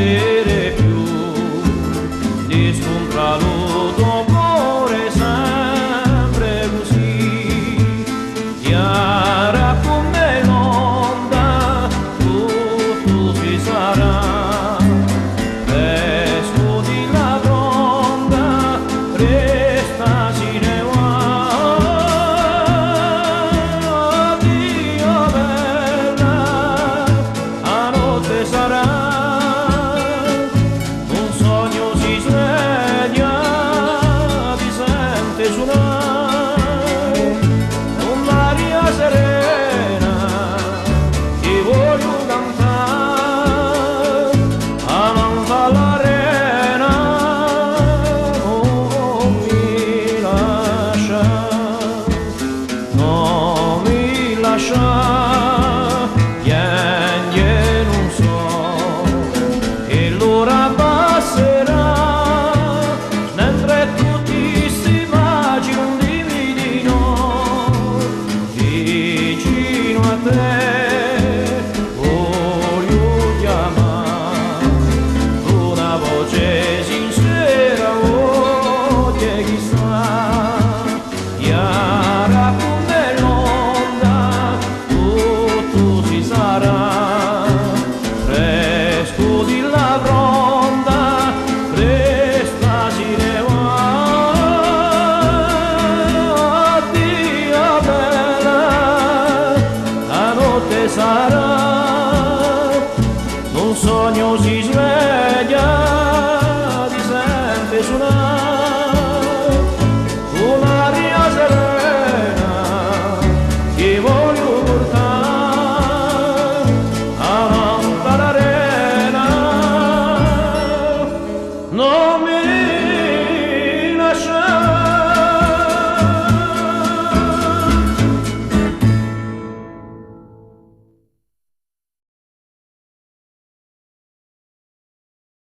essere più di scontrato tuo cuore sempre così chiara come l'onda tutto si sarà presto di la fronda resta si ne va addio bella a notte sarà un sogno si sveglia ti sente suonare un'aria serena ti voglio cantare a non fa l'arena non mi lascia non mi lascia vieni non so e l'ora passerà mentre tutti si immaginano di vicino vicino a te voglio chiamare una voce sincera oye chissà chiara come l'onda tutto si sarà fresco di la fronda presta si ne va addio bella la notte sarà